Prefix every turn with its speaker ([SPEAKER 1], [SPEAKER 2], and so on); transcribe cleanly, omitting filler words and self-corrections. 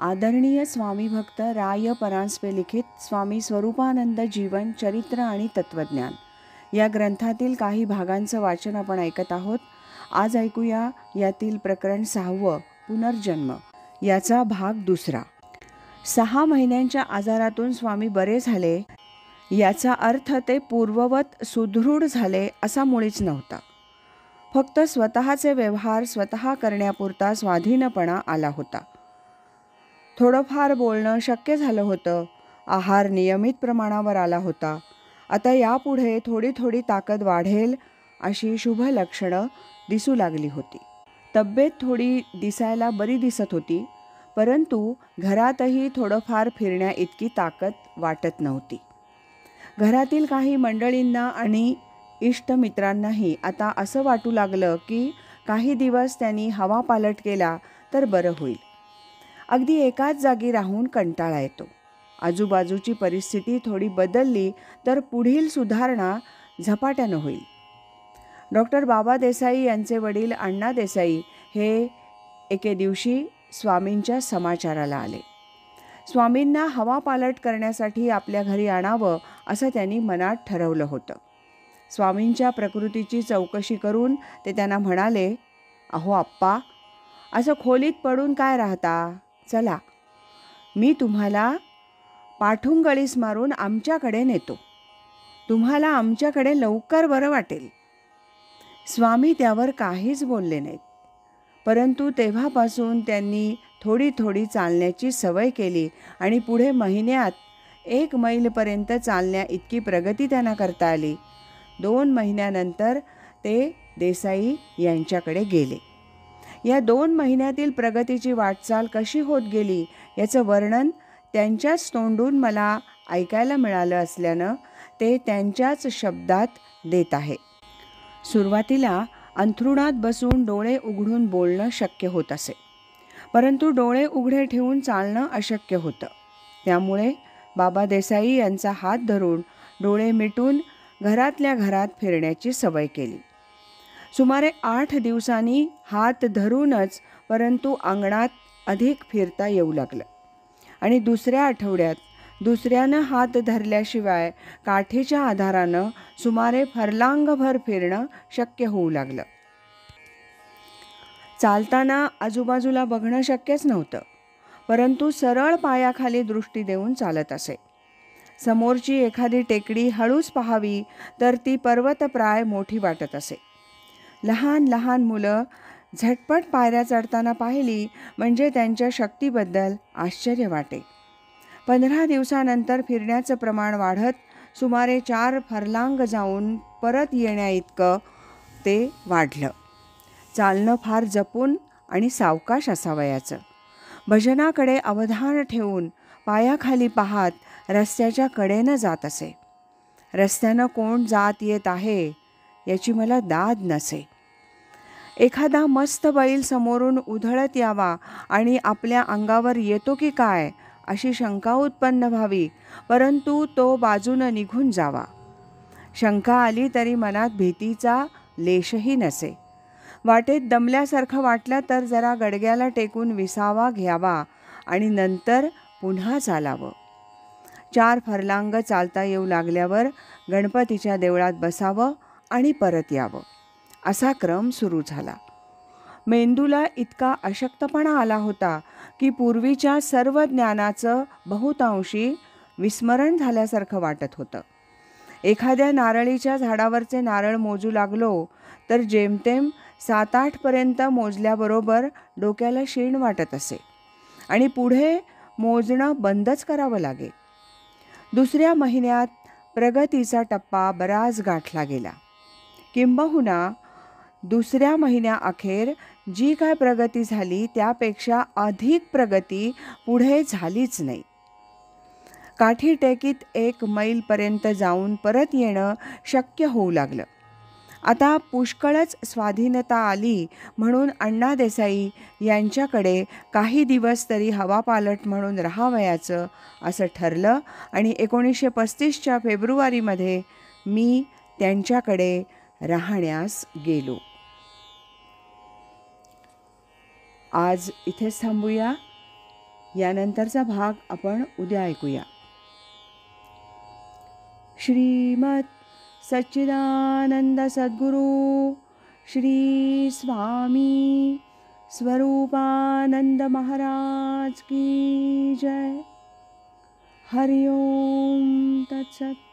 [SPEAKER 1] आदरणीय स्वामी भक्त राय परांजपे लिखित स्वामी स्वरूपानंद जीवन चरित्र आणि तत्वज्ञान या ग्रंथातील काही भागांचं वाचन आपण ऐकत आहोत. आज ऐकूया यातील प्रकरण 6 पुनर्जन्म याचा भाग 2. 6 महिन्यांच्या आजारातून स्वामी बरे झाले याचा अर्थ ते पूर्ववत सुदृढ झाले असा मुळीच नव्हता. फक्त स्वतःचे व्यवहार स्वतः करण्यापुरता स्वाधीनपणा आला होता. थोडंफार बोलणं शक्य झालं होतं. आहार नियमित प्रमाणावर आला होता. आता यापुढे थोडी थोडी ताकद वाढेल अशी शुभ लक्षणं दिसू लागली होती. तब्येत थोडी दिसायला बरी दिसत होती, परंतु घरातही थोडंफार फिरण्या इतकी ताकद वाटत नव्हती. घरातील काही मंडळींना आणि इष्टमित्रांनाही आता असं वाटू लागलं की काही दिवस त्यांनी हवा पालट केला तर बरं होईल. अगदी एकाच जागी राहून कंटाळा येतो. आजूबाजूची परिस्थिती थोडी बदलली तर पुढील सुधारणा झपाट्यानं होईल. डॉक्टर बाबा देसाई यांचे वडील अण्णा देसाई हे एके दिवशी स्वामींच्या समाचाराला आले. स्वामींना हवा पालट करण्यासाठी आपल्या घरी आणावं असं त्यांनी मनात ठरवलं होतं. स्वामींच्या प्रकृतीची चौकशी करून ते त्यांना म्हणाले, अहो आप्पा, असं खोलीत पडून काय राहता? चला, मी तुम्हाला पाठुंगळीस मारून आमच्याकडे नेतो. तुम्हाला आमच्याकडे लवकर बरं वाटेल. स्वामी त्यावर काहीच बोलले नाहीत, परंतु तेव्हापासून त्यांनी थोडी थोडी चालण्याची सवय केली आणि पुढे महिन्यात 1 मैलपर्यंत चालण्या इतकी प्रगती त्यांना करता आली. 2 महिन्यानंतर ते देसाई यांच्याकडे गेले. या 2 महिन्यातील प्रगतीची वाटचाल कशी होत गेली याचं वर्णन त्यांच्याच तोंडून मला ऐकायला मिळालं असल्यानं ते त्यांच्याच शब्दात देत आहे. सुरुवातीला अंथरुणात बसून डोळे उघडून बोलणं शक्य होत असे, परंतु डोळे उघडे ठेवून चालणं अशक्य होतं. त्यामुळे बाबा देसाई यांचा हात धरून डोळे मिटून घरातल्या घरात फिरण्याची सवय केली. सुमारे 8 दिवसांनी हात धरूनच परंतु अंगणात अधिक फिरता येऊ लागलं आणि दुसऱ्या आठवड्यात दुसऱ्यानं हात धरल्याशिवाय काठीच्या आधारानं सुमारे फरलांगभर फिरणं शक्य होऊ लागलं. चालताना आजूबाजूला बघणं शक्यच नव्हतं, परंतु सरळ पायाखाली दृष्टी देऊन चालत असे. समोरची एखादी टेकडी हळूच पाहावी तर ती पर्वतप्राय मोठी वाटत असे. लहान लहान मुलं झटपट पायऱ्या चढताना पाहिली म्हणजे त्यांच्या शक्तीबद्दल आश्चर्य वाटे. 15 दिवसानंतर फिरण्याचं प्रमाण वाढत सुमारे 4 फरलांग जाऊन परत येण्याइतकं ते वाढलं. चालणं फार जपून आणि सावकाश असावयाचं. भजनाकडे अवधान ठेवून पायाखाली पाहात रस्त्याच्या कडेनं जात असे. रस्त्यानं कोण जात येत आहे याची मला दाद नसे. एखादा मस्त बैल समोरून उधळत यावा आणि आपल्या अंगावर येतो की काय अशी शंका उत्पन्न व्हावी, परंतु तो बाजूनं निघून जावा. शंका आली तरी मनात भीतीचा लेशही नसे. वाटेत दमल्यासारखं वाटलं तर जरा गडग्याला टेकून विसावा घ्यावा आणि नंतर पुन्हा चालावं. 4 फरलांग चालता येऊ लागल्यावर गणपतीच्या देवळात बसावं आणि परत यावं, असा क्रम सुरू झाला. मेंदूला इतका अशक्तपणा आला होता की पूर्वीच्या सर्व ज्ञानाचं बहुतांशी विस्मरण झाल्यासारखं वाटत होतं. एखाद्या नारळीच्या झाडावरचे नारळ मोजू लागलो तर जेमतेम 7-8 पर्यंत मोजल्याबरोबर डोक्याला शीण वाटत असे आणि पुढे मोजणं बंदच करावं लागे. दुसऱ्या महिन्यात प्रगतीचा टप्पा बराच गाठला गेला. किंबहुना दुसऱ्या महिन्याअखेर जी काय प्रगती झाली त्यापेक्षा अधिक प्रगती पुढे झालीच नाही. काठी टेकीत 1 मैलपर्यंत जाऊन परत येणं शक्य होऊ लागलं. आता पुष्कळच स्वाधीनता आली म्हणून अण्णा देसाई यांच्याकडे काही दिवस तरी हवा पालट म्हणून राहावयाचं असं ठरलं आणि 1935च्या फेब्रुवारीमध्ये मी त्यांच्याकडे राहण्यास गेलो. आज इथेच थांबूया. यानंतरचा भाग आपण उद्या ऐकूया. श्रीमद सच्चिदानंद सद्गुरु श्री स्वामी स्वरूपानंद महाराज की जय. हरि ओम तत्सत.